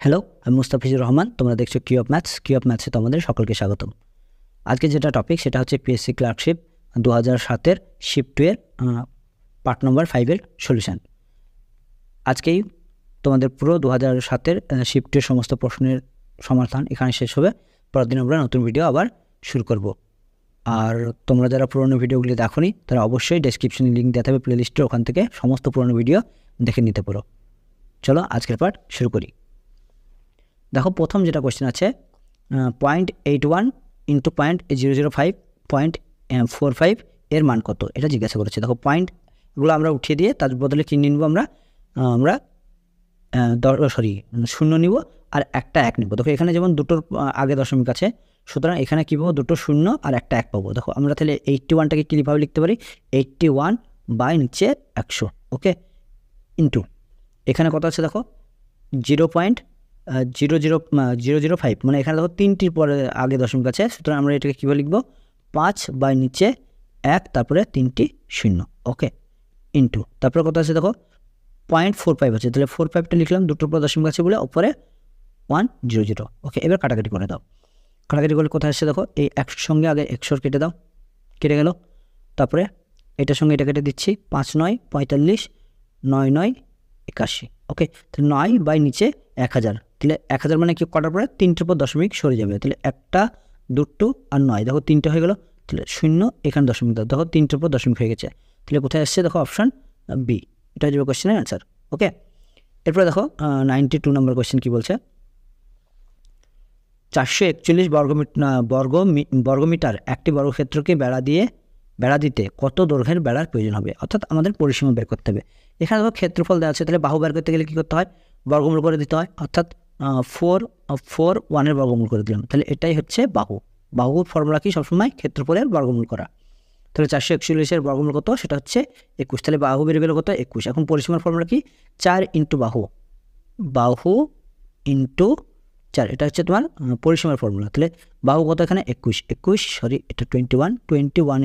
Hello, আমি মুস্তাফিজুর রহমান। তোমরা দেখছো কিউ অফ ম্যাথসে তোমাদের সকলকে স্বাগতম। আজকে যেটা টপিক সেটা হচ্ছে পিএসসি ক্লার্কশিপ 2007-এর শিফট 2 এর পার্ট নম্বর 5-এর সলিউশন। আজকেই তোমাদের পুরো 2007-এর শিফট 2 এর সমস্ত প্রশ্নের সমাধান এখানে শেষ হবে। পরের দিন আমরা নতুন ভিডিও আবার শুরু করব। আর তোমরা যারা পুরনো ভিডিওগুলি দেখোনি তারা অবশ্যই ডেসক্রিপশনে লিঙ্ক দেওয়া থাকবে প্লেলিস্টে, ওখান থেকে সমস্ত পুরনো ভিডিও দেখে নিতে পারো। চলো আজকের পার্ট শুরু করি। দেখো, প্রথম যেটা কোয়েশ্চেন আছে 0.81 ইন্টু 0.005 0.45 এর মান কত, এটা জিজ্ঞাসা করেছে। দেখো, পয়েন্টগুলো আমরা উঠিয়ে দিয়ে তার বদলে কি নিব, আমরা শূন্য নিব আর একটা এক নিব। দেখো, এখানে যেমন দুটোর আগে দশমিক আছে, সুতরাং এখানে কী পাবো, দুটো শূন্য আর একটা এক পাবো। দেখো, আমরা তাহলে 81টাকে কীভাবে লিখতে পারি, 81 বাই নিচে 100, ওকে, ইন্টু এখানে কত আছে দেখো 0.005, মানে এখানে দেখো তিনটির পরে আগে দশমিক আছে, সুতরাং আমরা এটাকে কীভাবে লিখবো, 5 বাই নিচে 1, তারপরে 3টি শূন্য, ওকে, ইন্টু তারপরে কত আছে দেখো 0.45 আছে, তাহলে 45টা লিখলাম, দুটোর পর দশমিক আছে বলে, ওপরে 100, ওকে। এবার কাটাকাটি করে দাও। কাটাকাটি করলে কোথায় আসছে দেখো, এই 100 সঙ্গে আগে 100 কেটে দাও, কেটে গেল, তারপরে এটার সঙ্গে এটা কেটে দিচ্ছি, 5 9 45, 9 9 81, ওকে। তাহলে 9 বাই নিচে 1000, তাহলে 1000 মানে কি কটার পরে 3টের পর দশমিক সরে যাবে, তাহলে 1 2 আর 9, দেখো 3টে হয়ে গেল, তাহলে শূন্য এখানে দশমিক দাও, দেখো 3টের পর দশমিক হয়ে গেছে, তাহলে কোথায় আসছে দেখো অপশান বি, এটা হচ্ছে কোয়েশ্চেনের অ্যান্সার, ওকে। এরপরে দেখো 92 নম্বর কোয়েশ্চেন কি বলছে, 441 বর্গমিটার একটি বর্গক্ষেত্রকে বেড়া দিতে কত দৈর্ঘ্যের বেড়ার প্রয়োজন হবে, অর্থাৎ আমাদের পরিসীমা বের করতে হবে। এখানে দেখো ক্ষেত্রফল দেওয়া আছে, তাহলে বাহু বের করতে গেলে কী করতে হয়, বর্গমূল করে দিতে হয়, অর্থাৎ 4 বর্গমূল করে দিলাম, তাহলে এটাই হচ্ছে বাহুর ফর্মুলা কি সবসময় ক্ষেত্রফলের বর্গমূল করা। তাহলে 441-এর বর্গমূল কত, সেটা হচ্ছে 21, তাহলে বাহু বের গেলে কত 21। এখন পরিসীমার ফর্মুলা কি, 4 ইন্টু বাহু ইন্টু 4, এটা হচ্ছে তোমার পরিসীমার ফর্মুলা। তাহলে বাহু কত এখানে 21, এটা 21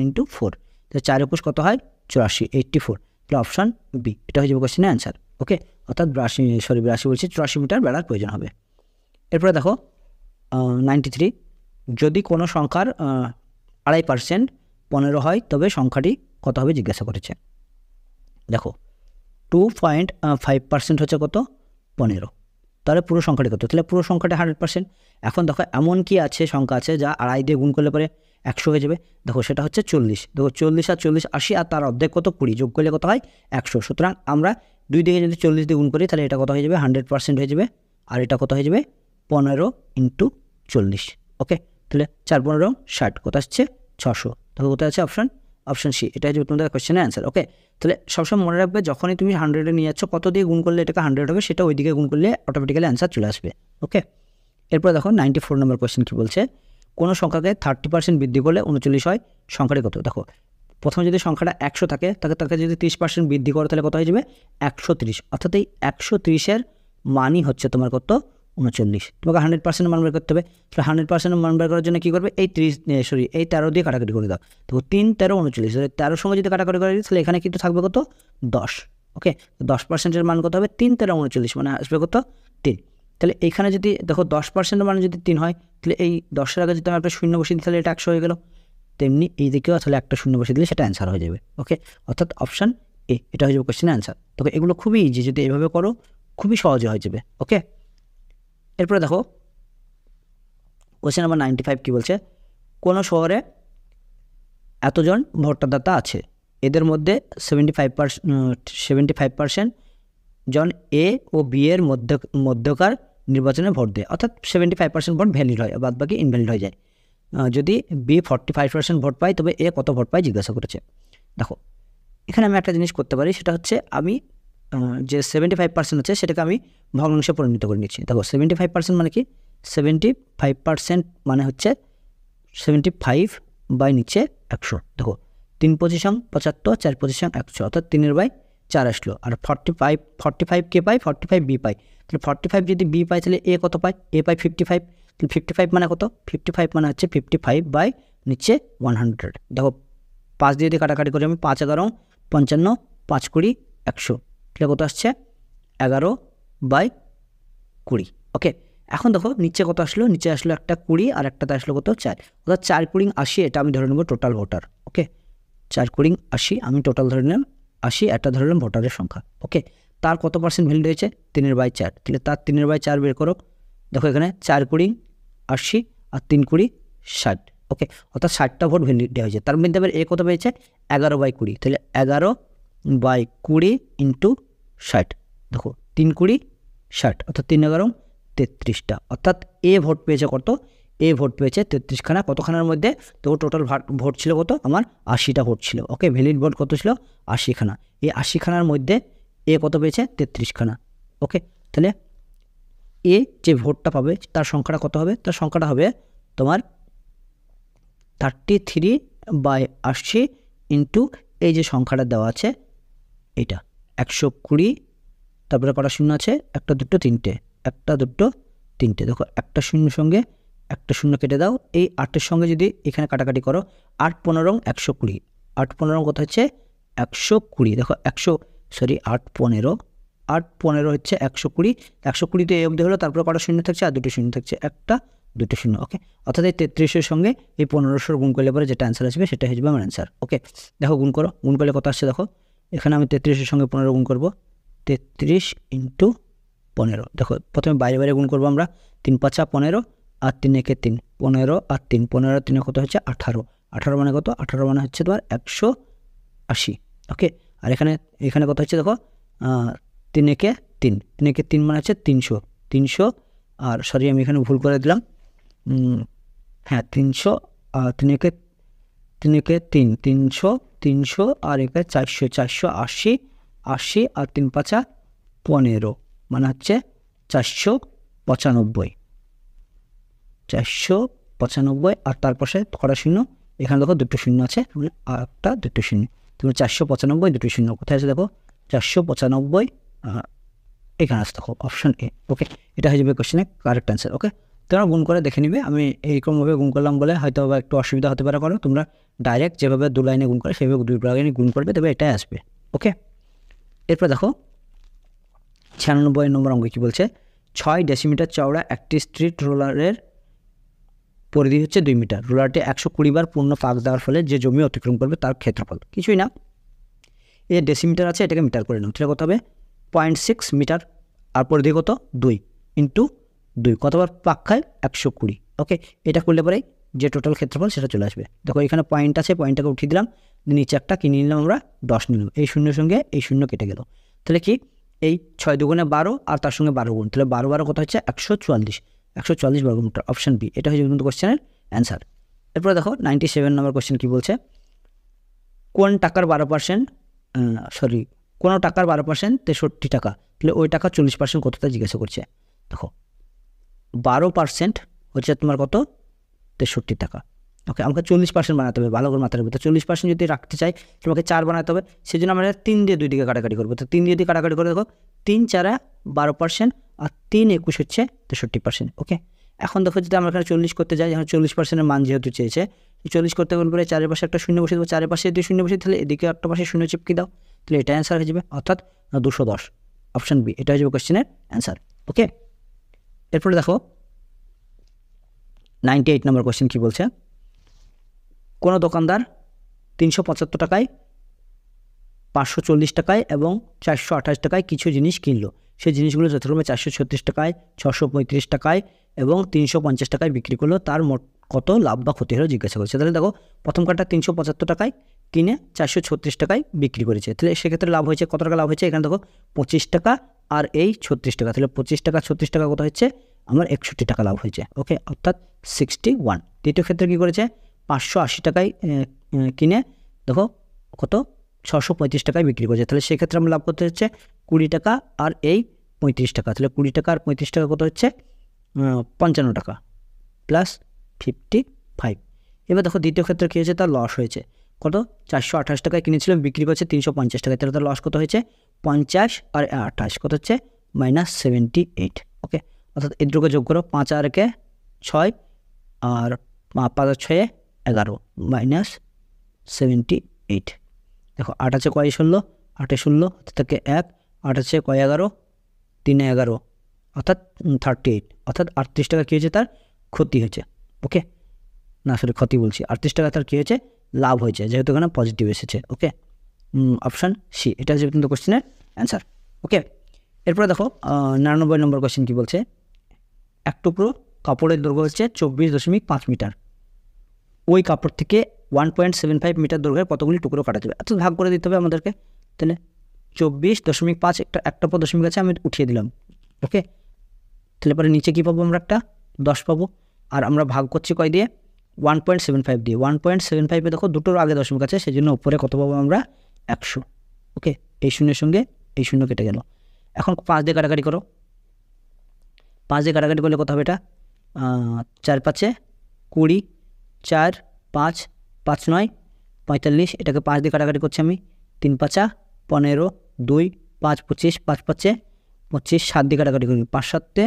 ইন্টু 4, তাহলে 4 21 কত হয় 84, 84, তাহলে অপশান বি, এটা হয়ে যাবে কোয়েশ্চেনের অ্যান্সার, ওকে। অর্থাৎ 84 মিটার বেড়ার প্রয়োজন হবে। এরপরে দেখো 93, যদি কোনো সংখ্যার 2.5% 15 হয় তবে সংখ্যাটি কত হবে জিজ্ঞাসা করেছে। দেখো 2.5% হচ্ছে কত 15, তাহলে পুরো সংখ্যাটি কত, তাহলে পুরো সংখ্যাটা 100%। এখন দেখো এমন কি আছে, সংখ্যা আছে যা 2.5 দিয়ে গুণ করলে পরে 100 হয়ে যাবে। দেখো সেটা হচ্ছে 40, দেখো 40 আর 40 80, আর তার অর্ধেক কত 20, যোগ করলে কত হয় 100। সুতরাং আমরা দুই দিকে যদি 40 দিয়ে গুণ করি তাহলে এটা কত হয়ে যাবে 100% হয়ে যাবে, আর এটা কত হয়ে যাবে 15 ইন্টু 40, ওকে। তাহলে 4 15 60, কত আসছে 600, দেখো কোথায় আছে অপশান সি, এটা হচ্ছে তোমাদের কোয়েশ্চেনের অ্যান্সার, ওকে। তাহলে সবসময় মনে রাখবে, যখনই তুমি 100-এ নিয়ে যাচ্ছ, কত দিয়ে গুণ করলে এটাকে 100 হবে, সেটা ওই দিকে গুণ করলে অটোমেটিক্যালি অ্যান্সার চলে আসবে, ওকে। এরপর দেখো 94 নম্বর কোয়েশ্চেন কি বলছে, কোনো সংখ্যাকে 30% বৃদ্ধি করলে 39 হয়, সংখ্যাটি কত। দেখো প্রথমে যদি সংখ্যাটা 100 থাকে, তাকে যদি 30% বৃদ্ধি করো তাহলে কত হয়ে যাবে 130, অর্থাৎ এই 130-এর মানই হচ্ছে তোমার কত 39। তোমাকে 100% মান বের করতে হবে, তাহলে 100% মান বের করার জন্য কী করবে, এই 13 দিয়ে কাটাকাটি করে দাও, তো 3 13 39, 13-র সঙ্গে যদি কাটাকাটি করে দিই তাহলে এখানে কিন্তু থাকবে কত 10, ওকে। 10%-এর মান কত হবে 3 13 39, মানে আসবে কত 3। তাহলে এইখানে যদি দেখো 10%-এর মান যদি 3 হয়, তাহলে এই 10-এর আগে যদি আমরা একটা শূন্য বসিয়ে দিই তাহলে এটা 100 হয়ে গেল, তেমনি এই দিকেও তাহলে একটা শূন্য বসিয়ে দিলে সেটা অ্যান্সার হয়ে যাবে, ওকে। অর্থাৎ অপশান এ, এটা হয়ে যাবে কোয়েশ্চেনের অ্যান্সার। তবে এগুলো খুবই ইজি, যদি এইভাবে করো খুবই সহজে হয়ে যাবে, ওকে। এরপরে দেখো কোয়েশ্চেন নাম্বার 95 কী বলছে, কোনো শহরে এতজন ভোটারদাতা আছে, এদের মধ্যে 75% জন এ ও বি এর মধ্যকার নির্বাচনে ভোট দেয়, অর্থাৎ 75% ভোট ভ্যালিড হয়, বাদ বাকি ইনভ্যালিড হয়ে যায়। যদি বি 45% ভোট পায় তবে এ কত ভোট পায় জিজ্ঞাসা করেছে। দেখো এখানে আমি একটা জিনিস করতে পারি, সেটা হচ্ছে আমি যে 75% আছে সেটাকে আমি ভগ্নাংশে পরিণত করে নিচ্ছি। দেখো 75% মানে কি, 75% মানে হচ্ছে 75 বাই নিচে 100, দেখো 3 25 75, 4 25 100, অর্থাৎ 3/4 আসলো। আর 45 কে পাই, 45 বি পাই, তাহলে 45 যদি বি পাই তাহলে এ কত পায়, এ পাই 55, তাহলে 55 মানে কত, 55 মানে হচ্ছে 55 বাই নিচে 100। দেখো 5 দিয়ে কাটাকাটি করে আমি 5 11 55, 5 20 100, তাহলে কত আসছে 11/20, ওকে, এখন দেখো নিচে কত আসলো, নিচে আসলো একটা 20 আর একটাতে আসলো কত 4, অর্থাৎ 4 20 80, এটা আমি ধরে নেবো টোটাল ভোটার। ওকে, 4 20 80 আমি টোটাল ধরে নিলাম 80, একটা ধরে নিলাম ভোটারের সংখ্যা। ওকে, তার কত পার্সেন্ট ভ্যালিড হয়েছে 3/4, তাহলে তার 3/4 বের করো। দেখো এখানে 4 20 80 আর 3 20 60। ওকে, অর্থাৎ 60টা ভোট ভ্যালিড হয়েছে। তার মধ্যে আবার এ কত পেয়েছে 11/20, তাহলে 11/20 ইন্টু 60। দেখো 3 20 60, অর্থাৎ 3 11 33টা, অর্থাৎ এ ভোট পেয়েছে কত, এ ভোট পেয়েছে 33খানা। কতখানার মধ্যে? তো টোটাল ভোট ছিল কত আমার 80টা ভোট ছিল। ওকে, ভ্যালিড ভোট কত ছিল 80খানা। এই 80খানার মধ্যে এ কত পেয়েছে 33খানা। ওকে, তাহলে এ যে ভোটটা পাবে তার সংখ্যাটা কত হবে? তার সংখ্যাটা হবে তোমার 33/80 ইন্টু এই যে সংখ্যাটা দেওয়া আছে এটা 120, তারপরে কটা শূন্য আছে, একটা দুটো তিনটে, একটা দুটো তিনটে। দেখো একটা শূন্য সঙ্গে একটা শূন্য কেটে দাও, এই 8-এর সঙ্গে যদি এখানে কাটাকাটি করো, 8 15 120, 8 15 কত হচ্ছে 120। দেখো 8 15 হচ্ছে 120, 120 এ অবধি হলো, তারপরে কটা শূন্য থাকছে আর দুটো শূন্য থাকছে, একটা দুটো শূন্য। ওকে, অর্থাৎ এই 33-এর সঙ্গে এই 1500 গুণ করলে পরে যেটা অ্যান্সার আসবে সেটা হয়ে যাবে আমার অ্যান্সার। ওকে, দেখো গুণ করো, গুণ করলে কত আসছে দেখো, এখানে আমি 33-এর সঙ্গে 15 গুণ করবো, 33 ইন্টু 15। দেখো প্রথমে বাইরে বাইরে গুণ করবো আমরা, 3 5 15 আর 3 1 3, 15 আর 3, 15 আর 3 কত হচ্ছে 18, 18 মানে কত, 18 মানে হচ্ছে তোমার 180। ওকে, আর এখানে কত হচ্ছে দেখো 3 1 3, 3 1 3 মানে হচ্ছে 300, আর সরি আমি এখানে ভুল করে দিলাম, হ্যাঁ 300, 3 1 3 300 আর এখানে 480, 80 আর 3 5 15 মানে হচ্ছে 495, আর তার পাশে কটা শূন্য, এখানে দেখো দুটো শূন্য আছে, আর একটা দুটো শূন্য, তুমি 495 দুটো শূন্য কোথায় আছে দেখো 495, এখানে আছে দেখো অপশন এ। ওকে, এটা হয়ে যাবে কোশ্চেনের কারেক্ট অ্যান্সার। ওকে, তোমরা গুণ করে দেখে নিবে, আমি এইরকমভাবে গুণ করলাম বলে হয়তো একটু অসুবিধা হতে পারে, করো তোমরা ডাইরেক্ট যেভাবে 2 লাইনে গুণ করে সেভাবে 2 লাইনে গুণ করবে, তবে এটাই আসবে। ওকে, এরপর দেখো 96 নম্বর অঙ্ক কী বলছে, 6 ডেসিমিটার চওড়া একটি স্ট্রিট রোলারের পরিধি হচ্ছে 2 মিটার। রোলারটি 120 বার পূর্ণ পাক দেওয়ার ফলে যে জমি অতিক্রম করবে তার ক্ষেত্রফল কিছুই না, এই ডেসিমিটার আছে এটাকে মিটার করে নাও, তাহলে কত হবে 0.6 মিটার, আর পরিধি কত 2 ইন্টু 2, কতবার পাক খায় 120। ওকে, এটা করলে পরেই যে টোটাল ক্ষেত্রফল সেটা চলে আসবে। দেখো এখানে পয়েন্ট আছে, পয়েন্টটাকে উঠিয়ে দিলাম, নিচে একটা কিনে নিলাম আমরা 10 নিলাম, এই শূন্যের সঙ্গে এই শূন্য কেটে গেল, তাহলে কি এই 6 দুগুণে 12 আর তার সঙ্গে 12 গুণ, তাহলে 12 12 কত হচ্ছে 144 বর্গমিটার। অপশন বি, এটা হচ্ছে কিন্তু কোশ্চেনের অ্যান্সার। এরপরে দেখো 97 নম্বর কোশ্চেন কী বলছে, কোন টাকার 12%, কোনো টাকার 12% 63 টাকা, তাহলে ওই টাকা 40% কতটা জিজ্ঞাসা করছে। দেখো 12% হচ্ছে তোমার কত 63 টাকা। ওকে, আমাকে 40% বানাতে হবে, ভালো করে মাথায় রাখবে। তো 40% যদি রাখতে চাই তোমাকে 4 বানাতে হবে, সেই জন্য আমরা 3 দিয়ে 2 দিকে কাটাকাটি করবো। তো 3 দিয়ে কাটাকাটি করে দেখো 3 4 12% আর 3 21 হচ্ছে 63%। ওকে, এখন দেখো যদি আমরা এখানে 40 করতে যাই, এখন 40%-এর মান যেহেতু চেয়েছে, 40 করতে গেলে পরে 4-এর পাশে একটা শূন্য বসে দেবো, 4-এর পাশে যদি শূন্য বসে তাহলে এদিকে একটা পাশে শূন্য চিপকে দাও, তাহলে এটা অ্যান্সার হয়ে যাবে, অর্থাৎ 210। অপশন বি, এটা হয়ে যাবে কোশ্চেনের অ্যান্সার। ওকে, এরপরে দেখো 98 নম্বর কোশ্চেন কী বলছে, কোনো দোকানদার 375 টাকায়, 540 টাকায় এবং 428 টাকায় কিছু জিনিস কিনলো, সেই জিনিসগুলো যথাক্রমে 436 টাকায়, 635 টাকায় এবং 350 টাকায় বিক্রি করলো, তার মোট কত লাভ বা ক্ষতি হলো জিজ্ঞাসা করছে। তাহলে দেখো প্রথম কার্ডটা 375 টাকায় কিনে 436 টাকায় বিক্রি করেছে, তাহলে সেক্ষেত্রে লাভ হয়েছে কত টাকা লাভ হয়েছে, এখানে দেখো 25 টাকা আর এই 36 টাকা, তাহলে 25 টাকা 36 টাকা কত হচ্ছে আমার 61 টাকা লাভ হয়েছে। ওকে, অর্থাৎ 61। দ্বিতীয় ক্ষেত্রে কী করেছে, 580 টাকায় কিনে দেখো কত 635 টাকায় বিক্রি করেছে, তাহলে সেক্ষেত্রে আমরা লাভ করতে হচ্ছে 20 টাকা আর এই 35 টাকা, তাহলে 20 টাকা আর 35 টাকা কত হচ্ছে 55 টাকা প্লাস 55। এবার দেখো দ্বিতীয় ক্ষেত্রে কী হয়েছে, তার লস হয়েছে কত, 428 টাকায় কিনেছিলাম, বিক্রি করছে 350 টাকায়, তাহলে তার লস কত হয়েছে 50 আর 28 কত হচ্ছে -78। ওকে, অর্থাৎ এই দুটোকে যোগ করো, 5 আর 1 6 আর 5 আর 6 11 -78। দেখো 8 আছে কয় 16, 8 16 থেকে 1, 8 আছে কয় 11, 3 11 অর্থাৎ 38, অর্থাৎ 38 টাকা কী হয়েছে, তার ক্ষতি হয়েছে। ওকে, না আসলে ক্ষতি বলছি, 38 টাকা তার কী হয়েছে, লাভ হয়েছে, যেহেতু এখানে পজিটিভ এসেছে। ওকে, অপশান সি, এটা হচ্ছে কিন্তু কোশ্চেনের অ্যান্সার। ওকে, এরপরে দেখো 99 নম্বর কোশ্চেন কী বলছে, এক টুকরো কাপড়ের দৈর্ঘ্য হচ্ছে 24.5 মিটার, ওই কাপড় থেকে 1.75 মিটার দৈর্ঘ্যের কতগুলি টুকরো কাটা যাবে, অর্থাৎ ভাগ করে দিতে হবে আমাদেরকে। তাহলে 24.5 একটা পর দশমিক আছে, আমি উঠিয়ে দিলাম। ওকে, তাহলে পরে নিচে কী পাবো, আমরা একটা 10 পাবো, আর আমরা ভাগ করছি কয় দিয়ে, 1.75 দিয়ে। 1.75-এ দেখো দুটোর আগে দশমিক আছে, সেই জন্য উপরে কত পাবো আমরা, 100। ওকে, এই শূন্যের সঙ্গে এই শূন্য কেটে গেল। এখন 5 দিয়ে কাটাকাটি করো, 5 দিয়ে কাটাকাটি করলে কত হবে, এটা 4 5 20, 4 5 5 9 45, এটাকে 5 দিয়ে কাটাকাটি করছি আমি, 3 5 15, 2 5 25, 5 5 25, 7 দিয়ে কাটাকাটি করি, 5 7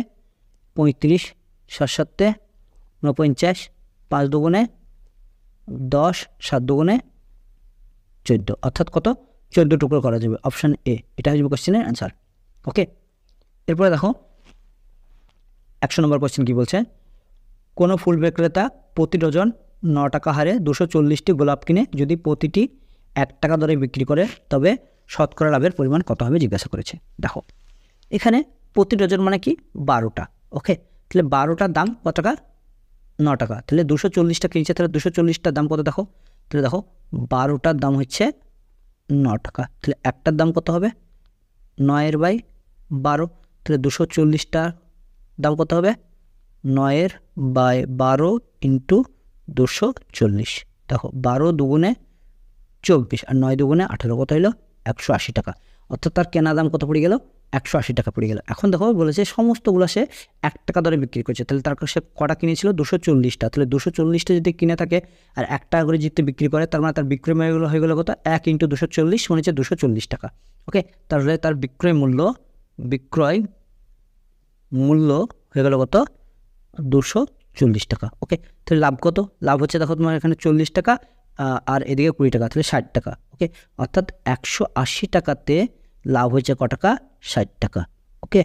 35, 7 7 49, 5 2 10, 7 2 14, অর্থাৎ কত, 14 টুকরো করা যাবে। অপশান এ, এটা হচ্ছে কোশ্চেনের অ্যান্সার। ওকে, এরপরে দেখো 100 নম্বর কোশ্চেন কী বলছে, কোনো ফুল বিক্রেতা প্রতি ডজন 9 টাকা হারে 240টি গোলাপ কিনে যদি প্রতিটি 1 টাকা দরে বিক্রি করে, তবে শতকরা লাভের পরিমাণ কত হবে জিজ্ঞাসা করেছে। দেখো এখানে প্রতি ডজন মানে কি, 12টা। ওকে, তাহলে 12টার দাম কত টাকা, 9 টাকা, তাহলে 240টা কিনছে, তাহলে 240টার দাম কত দেখো, তাহলে দেখো 12টার দাম হচ্ছে 9 টাকা, তাহলে একটার দাম কত হবে, 9/12, তাহলে 240টার দাম কত হবে, 9/12 ইন্টু 240। দেখো 12 2 24 আর 9 2 18, কত হলো, 180 টাকা, অর্থাৎ তার কেনা দাম কত পড়ে গেল, 180 টাকা পড়ে গেল। এখন দেখো বলেছে সমস্তগুলো সে 1 টাকা দরে বিক্রি করছে, তাহলে তার সে কটা কিনেছিল, 240টা, তাহলে 240টা যদি কিনে থাকে আর 1 টাকা করে যদি বিক্রি করে, তার মানে তার বিক্রয় মূল্য হয়ে গেলো কত, 1 ইন্টু 240 মানে হচ্ছে 240 টাকা। ওকে, তাহলে তার বিক্রয় মূল্য হয়ে গেল কত, 240 টাকা। ওকে, তাহলে লাভ কত, লাভ হচ্ছে দেখো তোমার এখানে 40 টাকা আর এদিকে 20 টাকা, তাহলে 60 টাকা। ওকে, অর্থাৎ 180 টাকাতে লাভ হয়েছে ক টাকা, 60 টাকা। ওকে,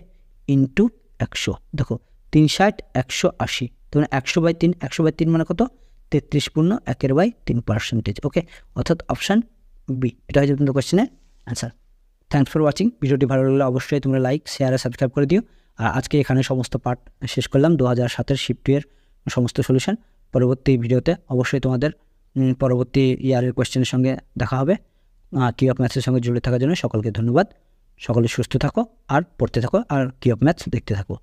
ইন্টু 100, দেখো 3 60 180, তখন 100/3, 100/3 মানে কত, 33.1/3%। ওকে, অর্থাৎ অপশান বি, এটা হচ্ছে তোমাদের কোয়েশ্চেনের অ্যান্সার। Thanks for watching. ভিডিওটি ভালো লাগলে অবশ্যই তোমরা লাইক, শেয়ার আর সাবস্ক্রাইব করে দিও। আর আজকে এখানে সমস্ত পার্ট শেষ করলাম 2007-এর শিফট 2 এর সমস্ত সলিউশন। পরবর্তী ভিডিওতে অবশ্যই তোমাদের পরবর্তী ইয়ারের কোয়েশ্চেনের সঙ্গে দেখা হবে। কি অফ ম্যাথসের সঙ্গে জুড়ে থাকার জন্য সকলকে ধন্যবাদ। সকলে সুস্থ থাকো আর পড়তে থাকো আর কি অফ ম্যাথস দেখতে থাকো।